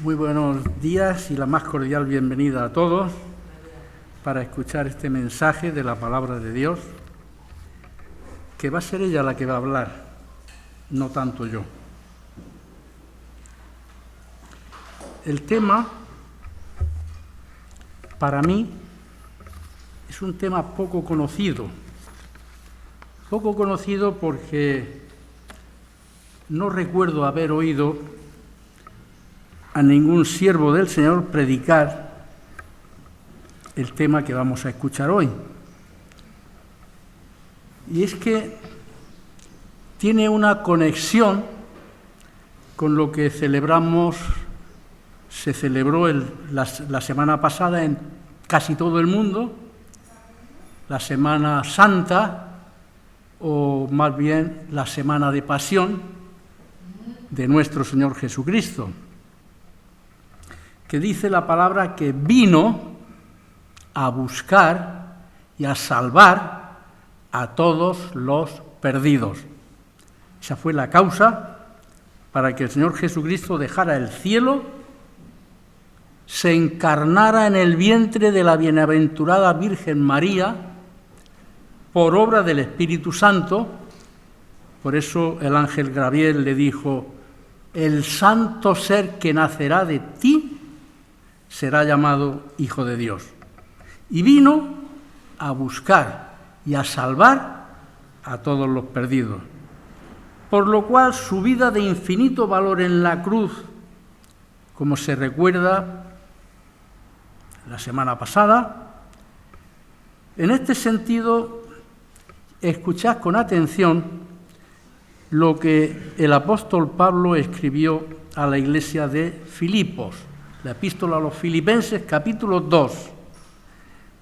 Muy buenos días y la más cordial bienvenida a todos para escuchar este mensaje de la palabra de Dios, que va a ser ella la que va a hablar, no tanto yo. El tema, para mí, es un tema poco conocido porque no recuerdo haber oído a ningún siervo del Señor predicar el tema que vamos a escuchar hoy. Y es que tiene una conexión con lo que se celebró la semana pasada en casi todo el mundo, la Semana Santa, o más bien la Semana de Pasión de nuestro Señor Jesucristo, que dice la palabra que vino a buscar y a salvar a todos los perdidos. Esa fue la causa para que el Señor Jesucristo dejara el cielo, se encarnara en el vientre de la bienaventurada Virgen María por obra del Espíritu Santo. Por eso el ángel Gabriel le dijo: el santo ser que nacerá de ti será llamado Hijo de Dios. Y vino a buscar y a salvar a todos los perdidos. Por lo cual su vida de infinito valor en la cruz, como se recuerda la semana pasada, en este sentido, escuchad con atención lo que el apóstol Pablo escribió a la iglesia de Filipos, la epístola a los Filipenses, capítulo 2,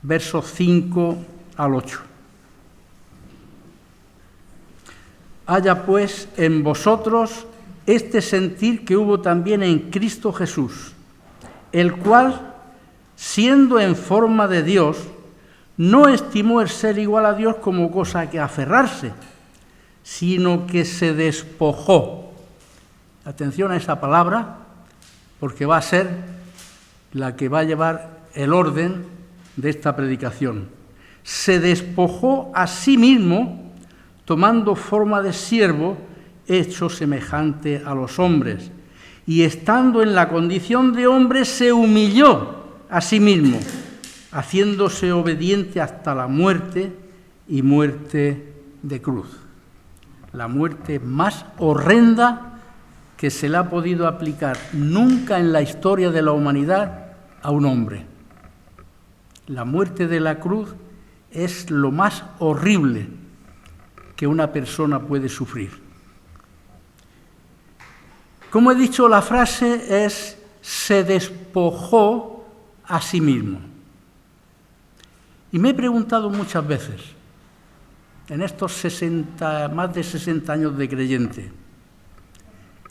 versos 5 al 8. Haya pues en vosotros este sentir que hubo también en Cristo Jesús, el cual, siendo en forma de Dios, no estimó el ser igual a Dios como cosa que aferrarse, sino que se despojó. Atención a esa palabra, porque va a ser la que va a llevar el orden de esta predicación. Se despojó a sí mismo, tomando forma de siervo, hecho semejante a los hombres, y estando en la condición de hombre, se humilló a sí mismo, haciéndose obediente hasta la muerte, y muerte de cruz. La muerte más horrenda que se le ha podido aplicar nunca en la historia de la humanidad a un hombre. La muerte de la cruz es lo más horrible que una persona puede sufrir. Como he dicho, la frase es: se despojó a sí mismo. Y me he preguntado muchas veces, en estos más de 60 años de creyente,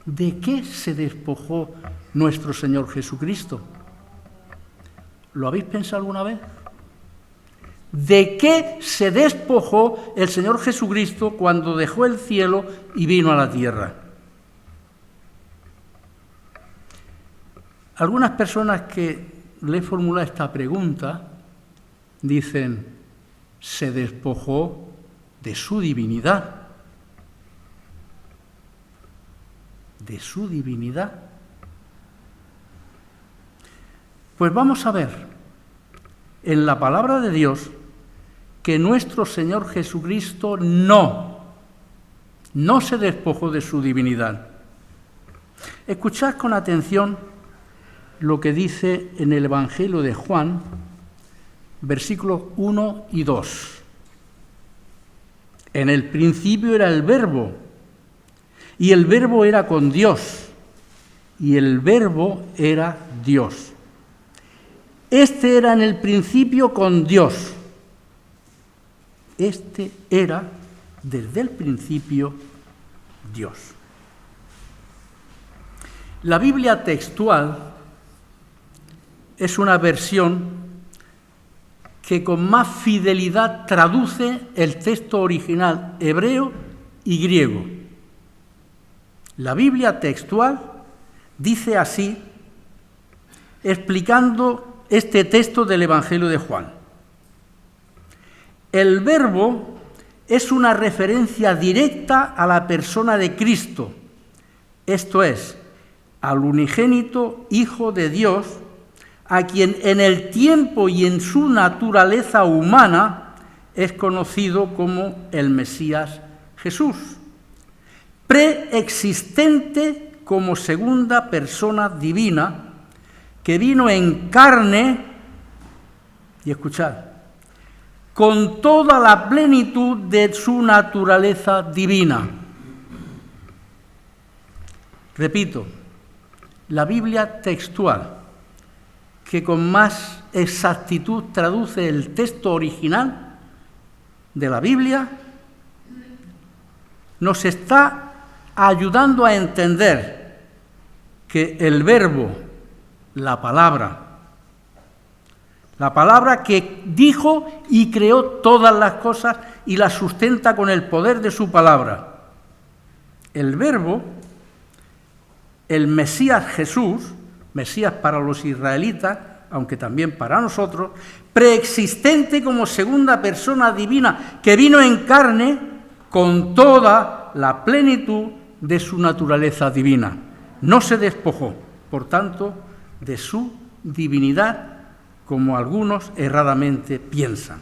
¿de qué se despojó nuestro Señor Jesucristo? ¿Lo habéis pensado alguna vez? ¿De qué se despojó el Señor Jesucristo cuando dejó el cielo y vino a la tierra? Algunas personas que le he formulado esta pregunta dicen: se despojó de su divinidad. ¿De su divinidad? Pues vamos a ver en la palabra de Dios que nuestro Señor Jesucristo no se despojó de su divinidad. Escuchad con atención lo que dice en el Evangelio de Juan, versículos 1 y 2. En el principio era el Verbo, y el Verbo era con Dios, y el Verbo era Dios. Este era en el principio con Dios. Este era desde el principio Dios. La Biblia textual es una versión que con más fidelidad traduce el texto original hebreo y griego. La Biblia textual dice así explicando este texto del Evangelio de Juan. El Verbo es una referencia directa a la persona de Cristo, esto es, al unigénito Hijo de Dios, a quien en el tiempo y en su naturaleza humana es conocido como el Mesías Jesús, preexistente como segunda persona divina, que vino en carne, y escuchad, con toda la plenitud de su naturaleza divina. Repito, la Biblia textual, que con más exactitud traduce el texto original de la Biblia, nos está ayudando a entender que el Verbo, la palabra que dijo y creó todas las cosas y las sustenta con el poder de su palabra. El Verbo, el Mesías Jesús, Mesías para los israelitas, aunque también para nosotros, preexistente como segunda persona divina, que vino en carne con toda la plenitud de su naturaleza divina. No se despojó, por tanto, de su divinidad, como algunos erradamente piensan.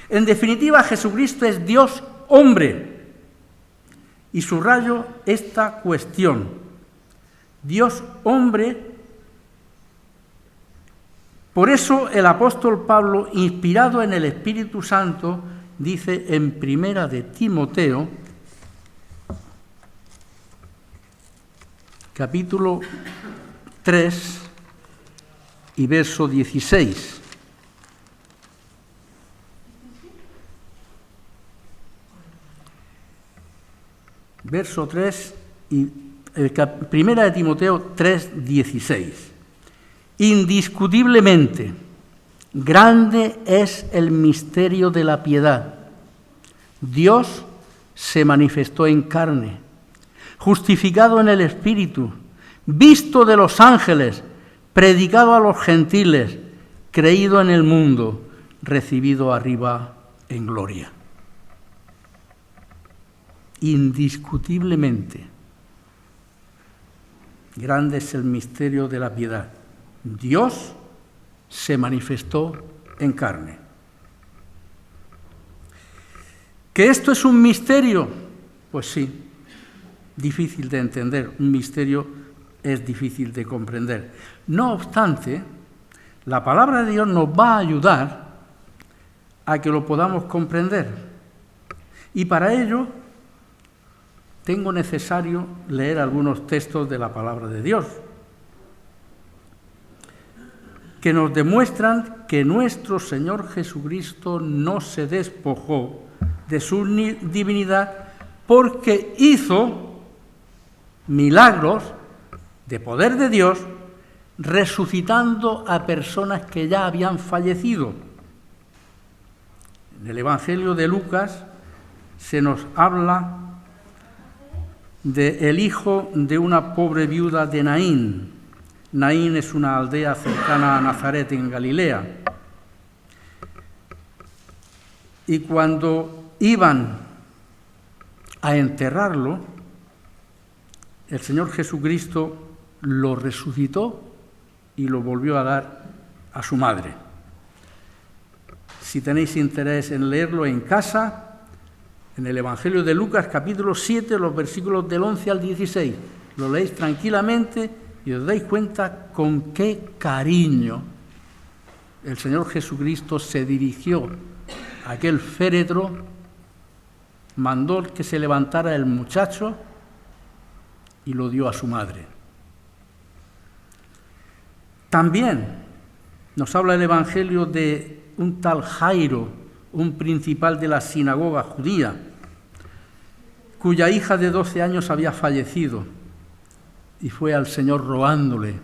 En definitiva, Jesucristo es Dios hombre. Y subrayo esta cuestión. Dios hombre. Por eso el apóstol Pablo, inspirado en el Espíritu Santo, dice en Primera de Timoteo, capítulo 3 y verso 16. Verso 3 y Primera de Timoteo 3, 16. Indiscutiblemente, grande es el misterio de la piedad. Dios se manifestó en carne, justificado en el Espíritu, visto de los ángeles, predicado a los gentiles, creído en el mundo, recibido arriba en gloria. Indiscutiblemente, grande es el misterio de la piedad. Dios se manifestó en carne. ¿Que esto es un misterio? Pues sí, difícil de entender, un misterio es difícil de comprender. No obstante, la palabra de Dios nos va a ayudar a que lo podamos comprender. Y para ello tengo necesario leer algunos textos de la palabra de Dios, que nos demuestran que nuestro Señor Jesucristo no se despojó de su divinidad porque hizo milagros de poder de Dios resucitando a personas que ya habían fallecido. En el Evangelio de Lucas se nos habla del hijo de una pobre viuda de Naín. Naín es una aldea cercana a Nazaret, en Galilea. Y cuando iban a enterrarlo, el Señor Jesucristo lo resucitó y lo volvió a dar a su madre. Si tenéis interés en leerlo en casa, en el Evangelio de Lucas, capítulo 7, los versículos del 11 al 16, lo leéis tranquilamente y os dais cuenta con qué cariño el Señor Jesucristo se dirigió a aquel féretro, mandó que se levantara el muchacho y lo dio a su madre. También nos habla el Evangelio de un tal Jairo, un principal de la sinagoga judía, cuya hija de 12 años había fallecido, y fue al Señor rogándole,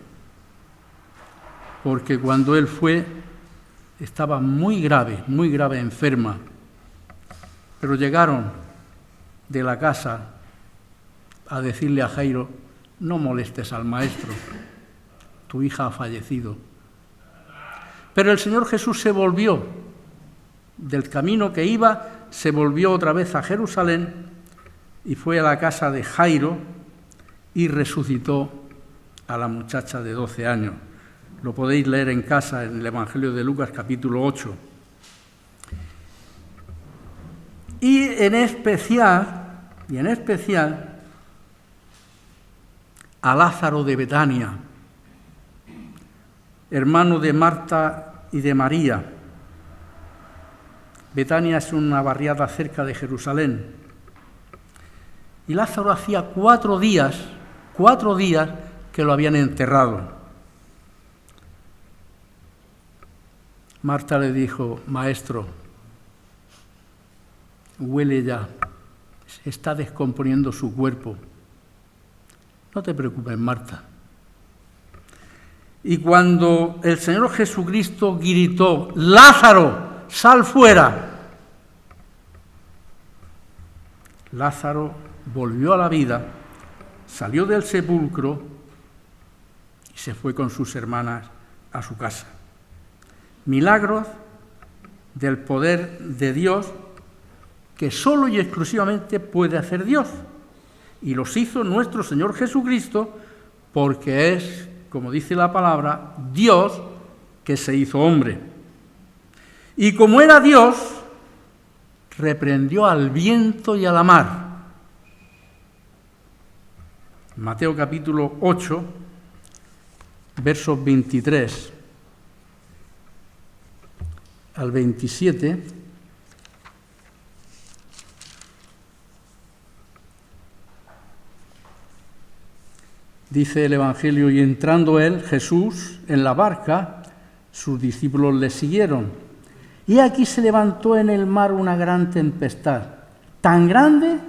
porque cuando él fue estaba muy grave enferma, pero llegaron de la casa a decirle a Jairo: no molestes al maestro, tu hija ha fallecido. Pero el Señor Jesús se volvió del camino que iba, se volvió otra vez a Jerusalén y fue a la casa de Jairo y resucitó a la muchacha de 12 años. Lo podéis leer en casa en el Evangelio de Lucas, capítulo 8. Y en especial, a Lázaro de Betania, hermano de Marta y de María. Betania es una barriada cerca de Jerusalén. Y Lázaro hacía 4 días que lo habían enterrado. Marta le dijo: Maestro, huele ya, se está descomponiendo su cuerpo. No te preocupes, Marta. Y cuando el Señor Jesucristo gritó: Lázaro, sal fuera, Lázaro volvió a la vida, salió del sepulcro y se fue con sus hermanas a su casa. Milagros del poder de Dios que solo y exclusivamente puede hacer Dios. Y los hizo nuestro Señor Jesucristo porque es, como dice la palabra, Dios que se hizo hombre. Y como era Dios, reprendió al viento y a la mar. Mateo capítulo 8, versos 23 al 27, dice el Evangelio: y entrando él, Jesús, en la barca, sus discípulos le siguieron. Y aquí se levantó en el mar una gran tempestad, tan grande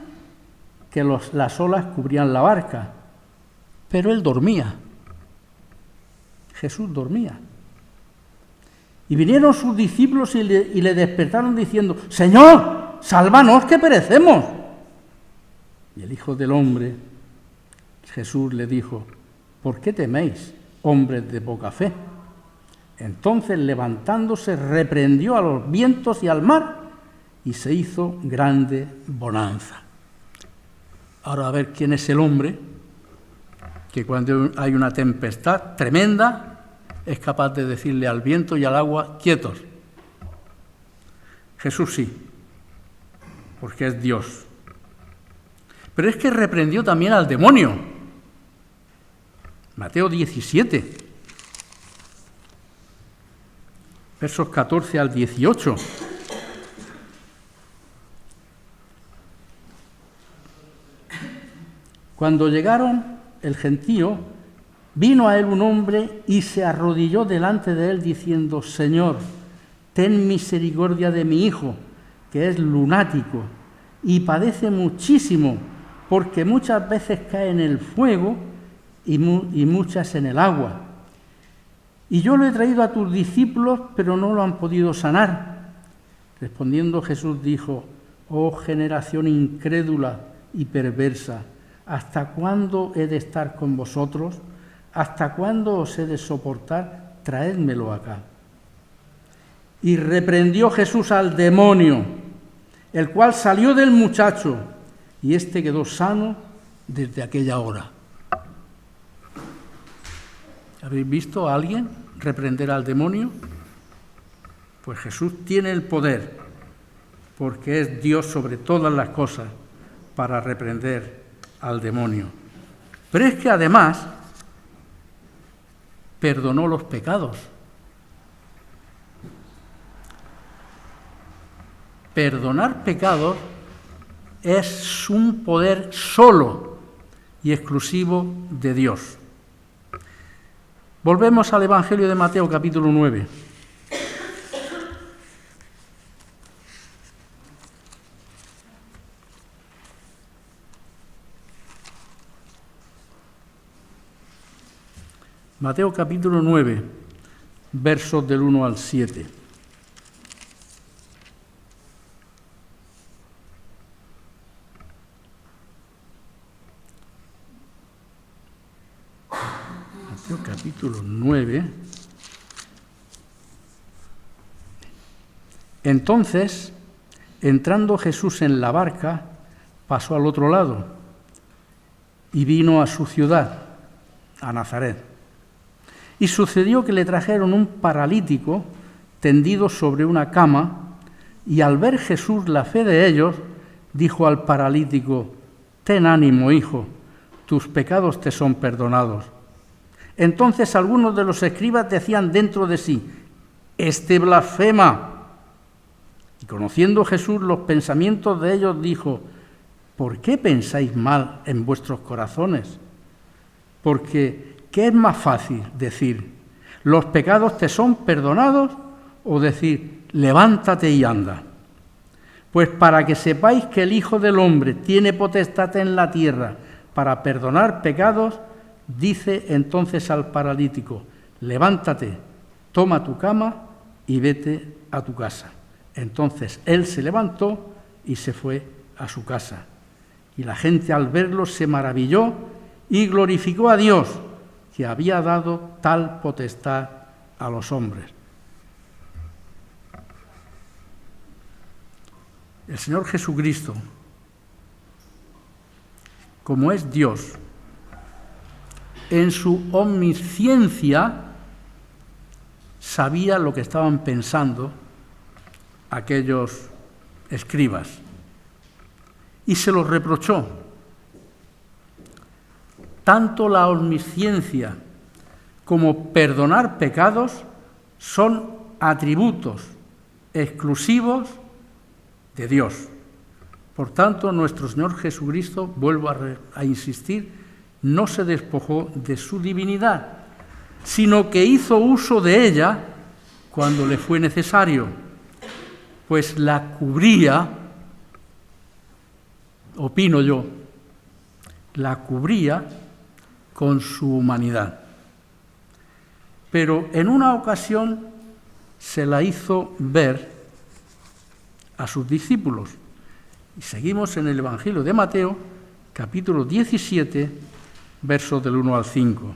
que las olas cubrían la barca. Pero él dormía. Jesús dormía. Y vinieron sus discípulos y le despertaron diciendo: Señor, sálvanos que perecemos. Y el Hijo del Hombre, Jesús, le dijo: ¿por qué teméis, hombres de poca fe? Entonces, levantándose, reprendió a los vientos y al mar, y se hizo grande bonanza. Ahora a ver quién es el hombre que cuando hay una tempestad tremenda es capaz de decirle al viento y al agua: quietos. Jesús sí, porque es Dios. Pero es que reprendió también al demonio. Mateo 17, versos 14 al 18. Cuando llegaron el gentío, vino a él un hombre y se arrodilló delante de él diciendo: Señor, ten misericordia de mi hijo, que es lunático y padece muchísimo, porque muchas veces cae en el fuego y muchas en el agua. Y yo lo he traído a tus discípulos, pero no lo han podido sanar. Respondiendo Jesús dijo: oh generación incrédula y perversa, ¿hasta cuándo he de estar con vosotros? ¿Hasta cuándo os he de soportar? Traédmelo acá. Y reprendió Jesús al demonio, el cual salió del muchacho, y éste quedó sano desde aquella hora. ¿Habéis visto a alguien reprender al demonio? Pues Jesús tiene el poder, porque es Dios sobre todas las cosas, para reprender al demonio. Pero es que además perdonó los pecados. Perdonar pecados es un poder solo y exclusivo de Dios. Volvemos al Evangelio de Mateo, capítulo 9. Mateo capítulo 9, versos del 1 al 7. Mateo capítulo 9. Entonces, entrando Jesús en la barca, pasó al otro lado y vino a su ciudad, a Nazaret. Y sucedió que le trajeron un paralítico tendido sobre una cama, y al ver Jesús la fe de ellos, dijo al paralítico: «Ten ánimo, hijo, tus pecados te son perdonados». Entonces algunos de los escribas decían dentro de sí: «Este blasfema». Y conociendo Jesús los pensamientos de ellos, dijo: «¿Por qué pensáis mal en vuestros corazones? Porque, ¿qué es más fácil decir: los pecados te son perdonados, o decir: levántate y anda? Pues para que sepáis que el Hijo del Hombre tiene potestad en la tierra para perdonar pecados, dice entonces al paralítico: levántate, toma tu cama y vete a tu casa». Entonces él se levantó y se fue a su casa. Y la gente al verlo se maravilló y glorificó a Dios, que había dado tal potestad a los hombres. El Señor Jesucristo, como es Dios, en su omnisciencia sabía lo que estaban pensando aquellos escribas y se los reprochó. Tanto la omnisciencia como perdonar pecados son atributos exclusivos de Dios. Por tanto, nuestro Señor Jesucristo, vuelvo a insistir, no se despojó de su divinidad, sino que hizo uso de ella cuando le fue necesario, pues la cubría, opino yo, la cubría con su humanidad. Pero en una ocasión se la hizo ver a sus discípulos. Y seguimos en el Evangelio de Mateo, capítulo 17, versos del 1 al 5.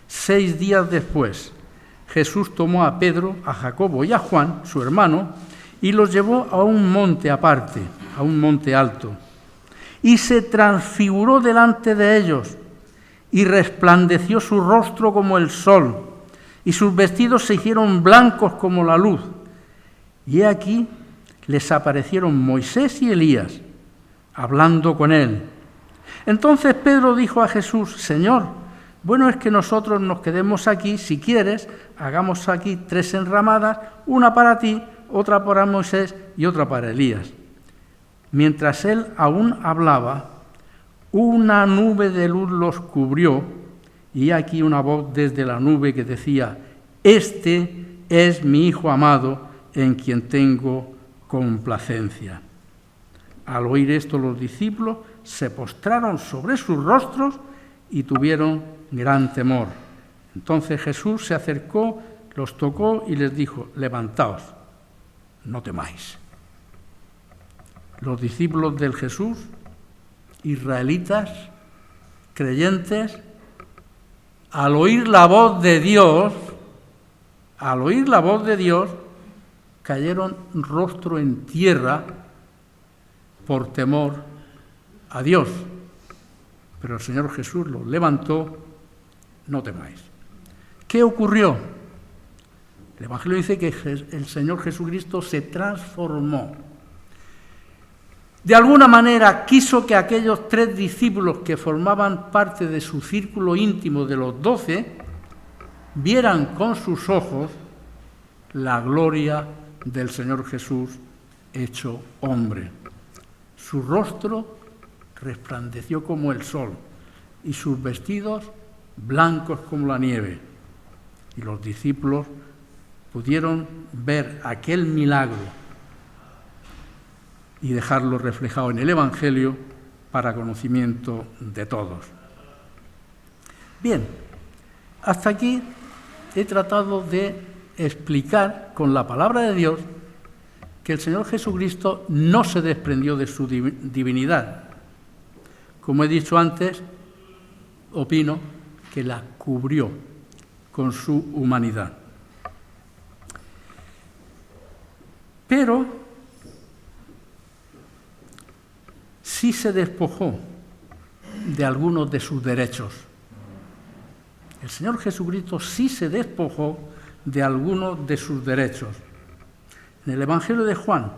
6 días después, Jesús tomó a Pedro, a Jacobo y a Juan, su hermano, y los llevó a un monte aparte, a un monte alto, y se transfiguró delante de ellos, y resplandeció su rostro como el sol, y sus vestidos se hicieron blancos como la luz. Y he aquí les aparecieron Moisés y Elías, hablando con él. Entonces Pedro dijo a Jesús: «Señor, bueno es que nosotros nos quedemos aquí. Si quieres, hagamos aquí 3 enramadas, una para ti, otra para Moisés y otra para Elías». Mientras él aún hablaba, una nube de luz los cubrió, y aquí una voz desde la nube que decía: «Este es mi Hijo amado, en quien tengo complacencia». Al oír esto, los discípulos se postraron sobre sus rostros y tuvieron gran temor. Entonces Jesús se acercó, los tocó y les dijo: «Levantaos, no temáis». Los discípulos del Jesús, israelitas, creyentes, al oír la voz de Dios, cayeron rostro en tierra por temor a Dios. Pero el Señor Jesús los levantó: «No temáis». ¿Qué ocurrió? El Evangelio dice que el Señor Jesucristo se transformó. De alguna manera quiso que aquellos 3 discípulos que formaban parte de su círculo íntimo de los 12 vieran con sus ojos la gloria del Señor Jesús hecho hombre. Su rostro resplandeció como el sol y sus vestidos blancos como la nieve. Y los discípulos pudieron ver aquel milagro y dejarlo reflejado en el Evangelio para conocimiento de todos. Bien, hasta aquí he tratado de explicar con la palabra de Dios que el Señor Jesucristo no se desprendió de su divinidad. Como he dicho antes, opino que la cubrió con su humanidad. pero sí se despojó de algunos de sus derechos. El Señor Jesucristo sí se despojó de algunos de sus derechos. En el Evangelio de Juan,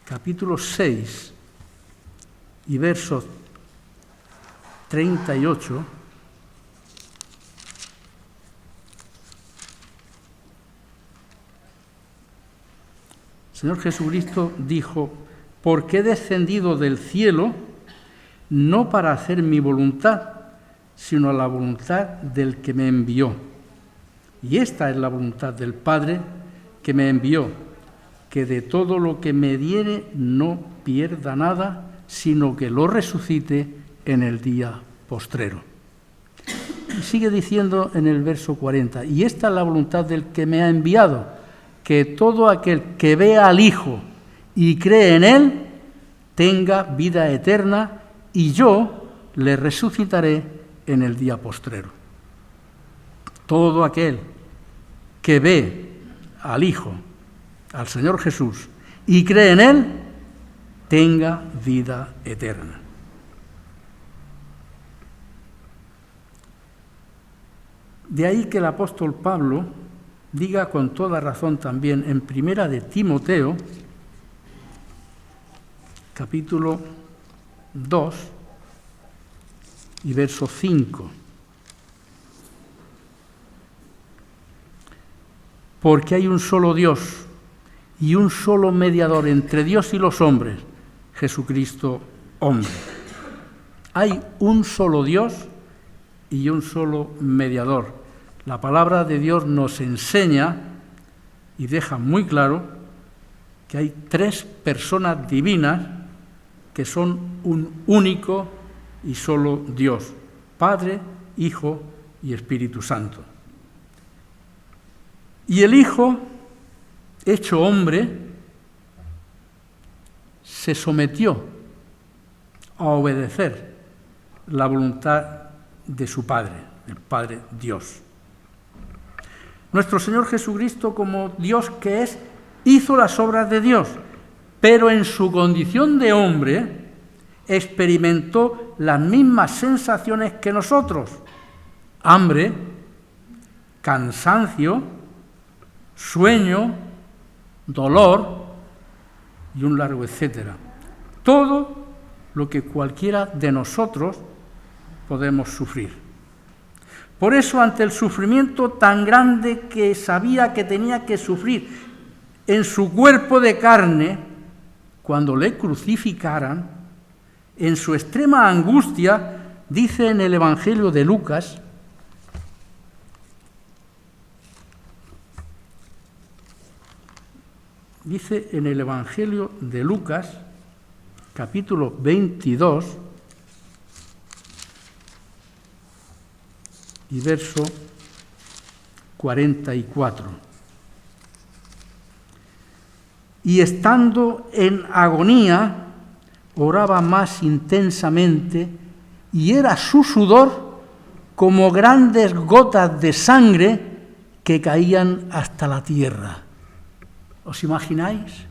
capítulo 6 y versos 38, el Señor Jesucristo dijo: porque he descendido del cielo no para hacer mi voluntad, sino la voluntad del que me envió. Y esta es la voluntad del Padre que me envió, que de todo lo que me diere no pierda nada, sino que lo resucite en el día postrero. Y sigue diciendo en el verso 40, y esta es la voluntad del que me ha enviado, que todo aquel que vea al Hijo y cree en Él tenga vida eterna, y yo le resucitaré en el día postrero. Todo aquel que ve al Hijo, al Señor Jesús, y cree en Él, tenga vida eterna. De ahí que el apóstol Pablo diga con toda razón también en Primera de Timoteo, capítulo 2 y verso 5. Porque hay un solo Dios y un solo mediador entre Dios y los hombres, Jesucristo hombre. Hay un solo Dios y un solo mediador. La palabra de Dios nos enseña y deja muy claro que hay tres personas divinas que son un único y solo Dios, Padre, Hijo y Espíritu Santo. Y el Hijo, hecho hombre, se sometió a obedecer la voluntad de su Padre, el Padre Dios. Nuestro Señor Jesucristo, como Dios que es, hizo las obras de Dios, pero en su condición de hombre experimentó las mismas sensaciones que nosotros: hambre, cansancio, sueño, dolor y un largo etcétera. Todo lo que cualquiera de nosotros podemos sufrir. Por eso, ante el sufrimiento tan grande que sabía que tenía que sufrir en su cuerpo de carne, cuando le crucificaran, en su extrema angustia, dice en el Evangelio de Lucas, capítulo 22, y verso 44. Y estando en agonía, oraba más intensamente, y era su sudor como grandes gotas de sangre que caían hasta la tierra. ¿Os imagináis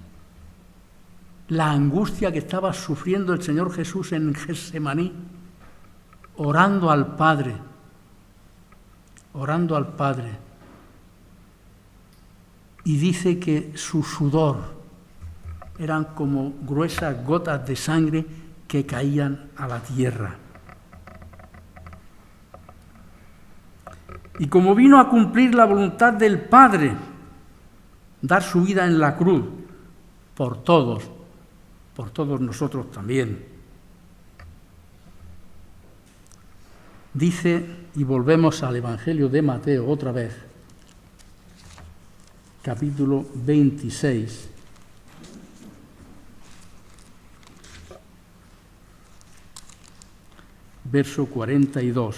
la angustia que estaba sufriendo el Señor Jesús en Getsemaní, orando al Padre? Y dice que su sudor eran como gruesas gotas de sangre que caían a la tierra. Y como vino a cumplir la voluntad del Padre, dar su vida en la cruz por todos nosotros también. Dice, y volvemos al Evangelio de Mateo otra vez, capítulo 26, verso 42.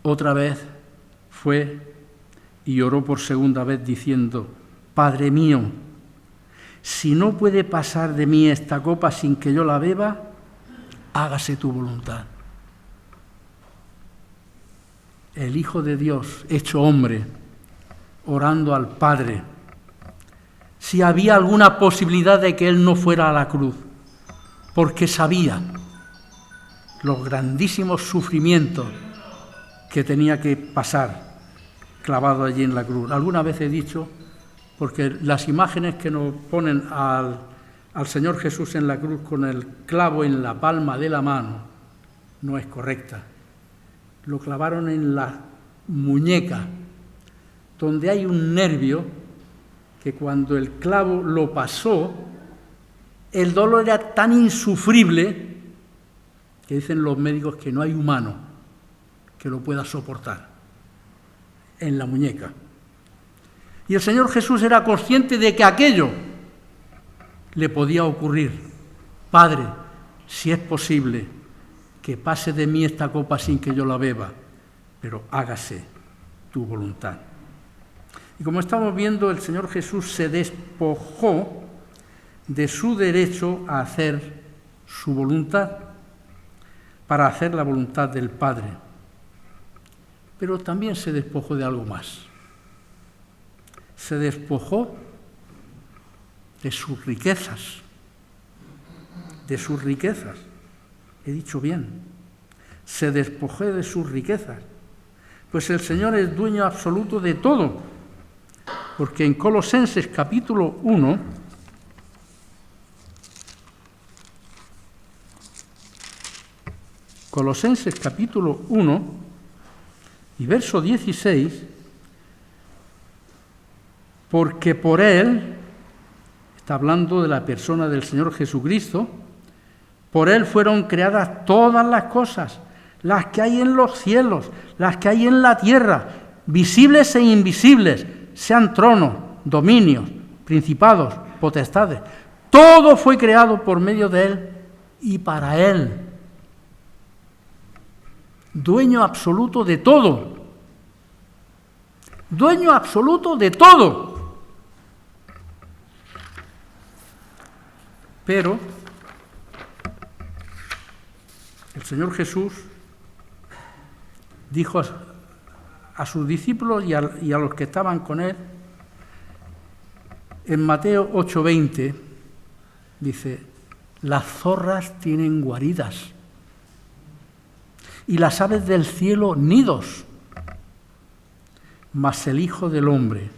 Otra vez fue y oró por segunda vez diciendo: Padre mío, si no puede pasar de mí esta copa sin que yo la beba, hágase tu voluntad. El Hijo de Dios, hecho hombre, orando al Padre, si había alguna posibilidad de que Él no fuera a la cruz, porque sabía los grandísimos sufrimientos que tenía que pasar clavado allí en la cruz. Alguna vez he dicho, porque las imágenes que nos ponen al Señor Jesús en la cruz con el clavo en la palma de la mano no es correcta. Lo clavaron en la muñeca, donde hay un nervio que cuando el clavo lo pasó, el dolor era tan insufrible que dicen los médicos que no hay humano que lo pueda soportar en la muñeca. Y el Señor Jesús era consciente de que aquello le podía ocurrir. Padre, si es posible, que pase de mí esta copa sin que yo la beba, pero hágase tu voluntad. Y como estamos viendo, el Señor Jesús se despojó de su derecho a hacer su voluntad, para hacer la voluntad del Padre. Pero también se despojó de algo más. Se despojó de sus riquezas. De sus riquezas. He dicho bien. Se despojó de sus riquezas. Pues el Señor es dueño absoluto de todo. Porque en Colosenses capítulo 1, Colosenses capítulo 1 y verso 16, porque por Él, está hablando de la persona del Señor Jesucristo, por Él fueron creadas todas las cosas, las que hay en los cielos, las que hay en la tierra, visibles e invisibles, sean tronos, dominios, principados, potestades. Todo fue creado por medio de Él y para Él. Dueño absoluto de todo. Dueño absoluto de todo. Pero el Señor Jesús dijo a sus discípulos y a los que estaban con Él, en Mateo 8:20, dice, las zorras tienen guaridas y las aves del cielo nidos, mas el Hijo del Hombre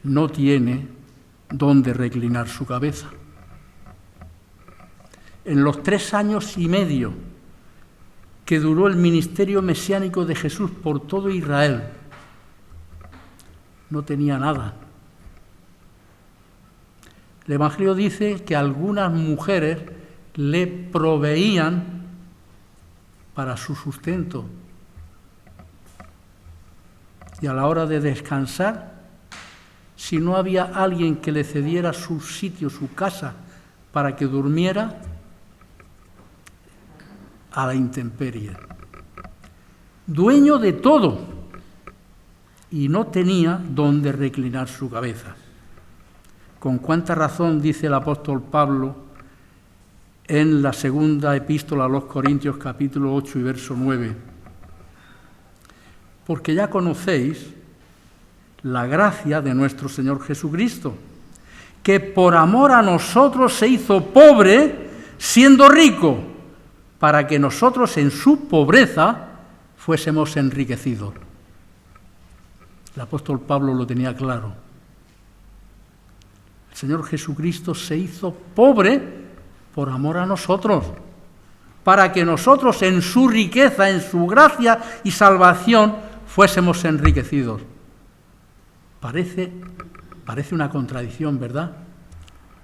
no tiene dónde reclinar su cabeza. En los 3 años y medio que duró el ministerio mesiánico de Jesús por todo Israel, no tenía nada. El Evangelio dice que algunas mujeres le proveían para su sustento. Y a la hora de descansar, si no había alguien que le cediera su sitio, su casa, para que durmiera, a la intemperie. Dueño de todo, y no tenía dónde reclinar su cabeza. Con cuánta razón dice el apóstol Pablo en la segunda epístola a los Corintios, capítulo 8 y verso 9. Porque ya conocéis la gracia de nuestro Señor Jesucristo, que por amor a nosotros se hizo pobre, siendo rico, para que nosotros en su pobreza fuésemos enriquecidos. El apóstol Pablo lo tenía claro. El Señor Jesucristo se hizo pobre por amor a nosotros, para que nosotros en su riqueza, en su gracia y salvación, fuésemos enriquecidos. Parece una contradicción, ¿verdad?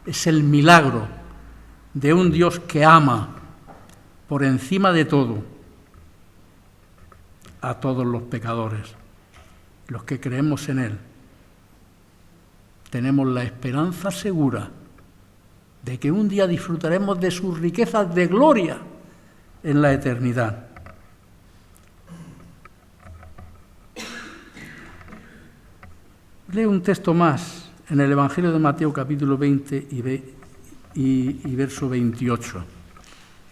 Es el milagro de un Dios que ama por encima de todo a todos los pecadores. Los que creemos en Él tenemos la esperanza segura de que un día disfrutaremos de sus riquezas de gloria en la eternidad. Leo un texto más en el Evangelio de Mateo, capítulo 20 y verso 28.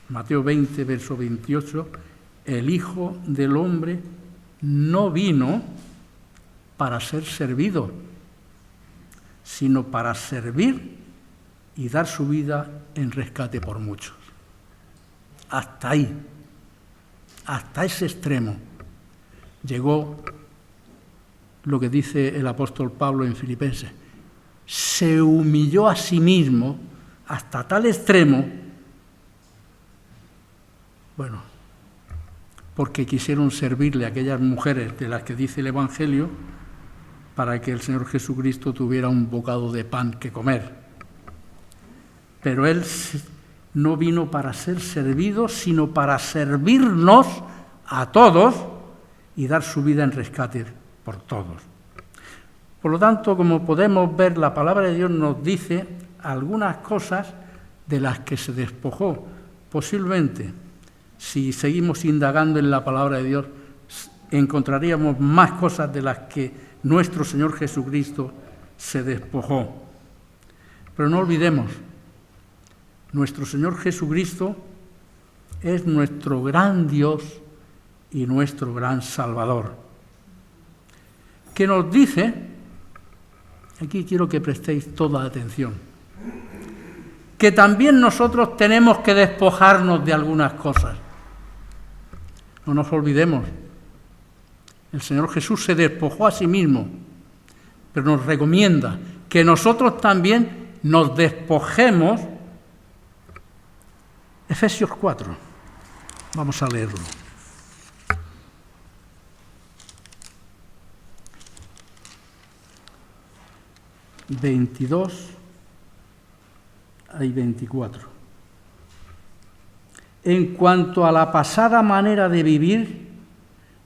Mateo 20, verso 28, el Hijo del Hombre no vino para ser servido, sino para servir y dar su vida en rescate por muchos. Hasta ahí, hasta ese extremo, llegó lo que dice el apóstol Pablo en Filipenses. Se humilló a sí mismo hasta tal extremo, bueno, porque quisieron servirle a aquellas mujeres de las que dice el Evangelio para que el Señor Jesucristo tuviera un bocado de pan que comer. Pero Él no vino para ser servido, sino para servirnos a todos y dar su vida en rescate por todos. Por lo tanto, como podemos ver, la palabra de Dios nos dice algunas cosas de las que se despojó. Posiblemente, si seguimos indagando en la palabra de Dios, encontraríamos más cosas de las que nuestro Señor Jesucristo se despojó. Pero no olvidemos, nuestro Señor Jesucristo es nuestro gran Dios y nuestro gran Salvador, que nos dice, aquí quiero que prestéis toda atención, que también nosotros tenemos que despojarnos de algunas cosas. No nos olvidemos, el Señor Jesús se despojó a sí mismo, pero nos recomienda que nosotros también nos despojemos. Efesios 4, vamos a leerlo. ...22 y 24. En cuanto a la pasada manera de vivir,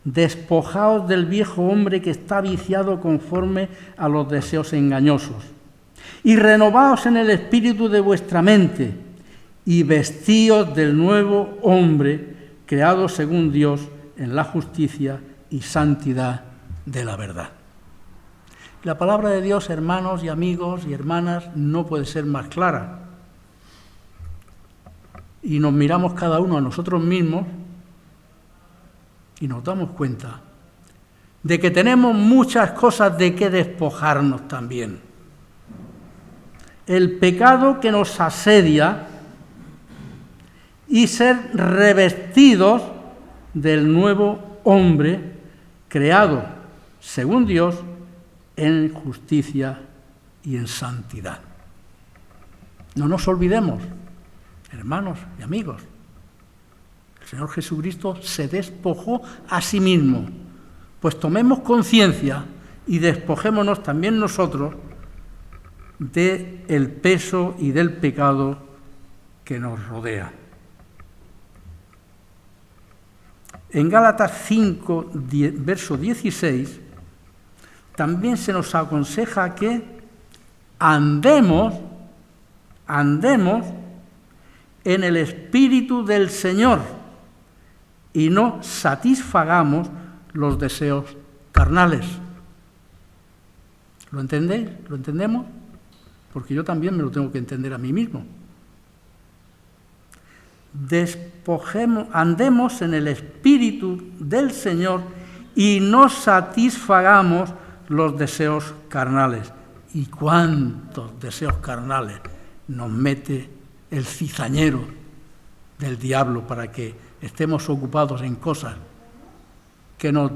despojaos del viejo hombre que está viciado conforme a los deseos engañosos, y renovaos en el espíritu de vuestra mente, y vestíos del nuevo hombre, creado según Dios en la justicia y santidad de la verdad. La palabra de Dios, hermanos y amigos y hermanas, no puede ser más clara. Y nos miramos cada uno a nosotros mismos y nos damos cuenta de que tenemos muchas cosas de que despojarnos también. El pecado que nos asedia y ser revestidos del nuevo hombre creado, según Dios, en justicia y en santidad. No nos olvidemos, hermanos y amigos, el Señor Jesucristo se despojó a sí mismo. Pues tomemos conciencia y despojémonos también nosotros del peso y del pecado que nos rodea. En Gálatas 5, verso 16, también se nos aconseja que andemos en el Espíritu del Señor y no satisfagamos los deseos carnales. ¿Lo entendéis? ¿Lo entendemos? Porque yo también me lo tengo que entender a mí mismo. Andemos en el Espíritu del Señor y no satisfagamos los deseos carnales. ¿Y cuántos deseos carnales nos mete el cizañero del diablo para que estemos ocupados en cosas que nos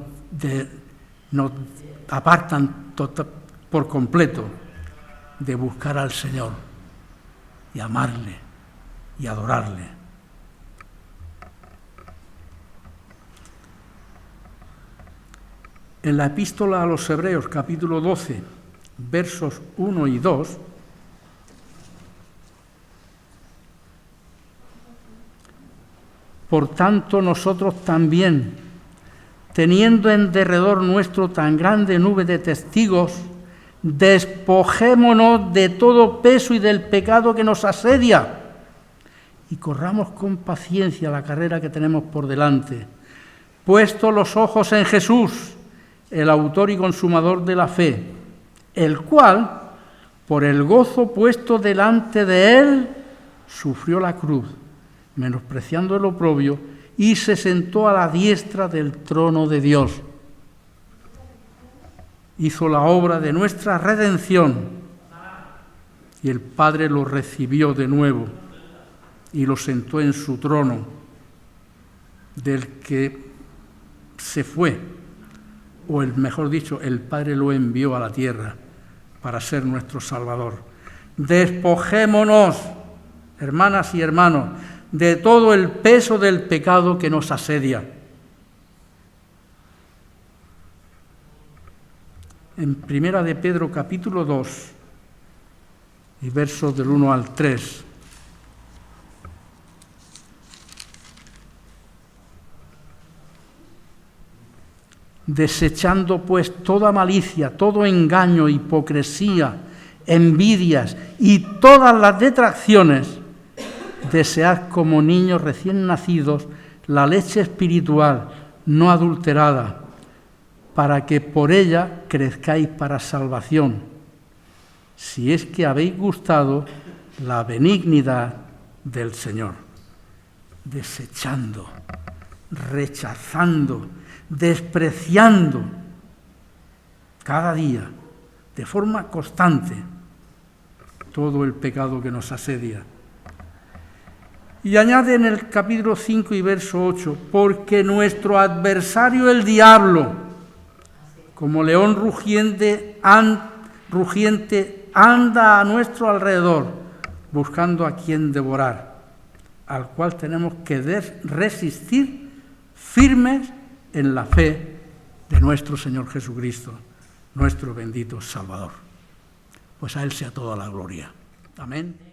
apartan por completo de buscar al Señor y amarle y adorarle? En la epístola a los Hebreos, capítulo 12, versos 1 y 2, por tanto nosotros también, teniendo en derredor nuestro tan grande nube de testigos, despojémonos de todo peso y del pecado que nos asedia y corramos con paciencia la carrera que tenemos por delante, puestos los ojos en Jesús, el autor y consumador de la fe, el cual, por el gozo puesto delante de él, sufrió la cruz, menospreciando el oprobio, y se sentó a la diestra del trono de Dios. Hizo la obra de nuestra redención, y el Padre lo recibió de nuevo y lo sentó en su trono, del que se fue, o mejor dicho, el Padre lo envió a la tierra para ser nuestro Salvador. Despojémonos, hermanas y hermanos, de todo el peso del pecado que nos asedia. En Primera de Pedro, capítulo 2, y versos del 1 al 3, desechando pues toda malicia, todo engaño, hipocresía, envidias y todas las detracciones, desead como niños recién nacidos la leche espiritual no adulterada, para que por ella crezcáis para salvación, si es que habéis gustado la benignidad del Señor. Desechando, rechazando, despreciando cada día, de forma constante, todo el pecado que nos asedia. Y añade en el capítulo 5 y verso 8, porque nuestro adversario el diablo, como león rugiente, anda a nuestro alrededor, buscando a quien devorar, al cual tenemos que resistir firmes en la fe de nuestro Señor Jesucristo, nuestro bendito Salvador. Pues a Él sea toda la gloria. Amén.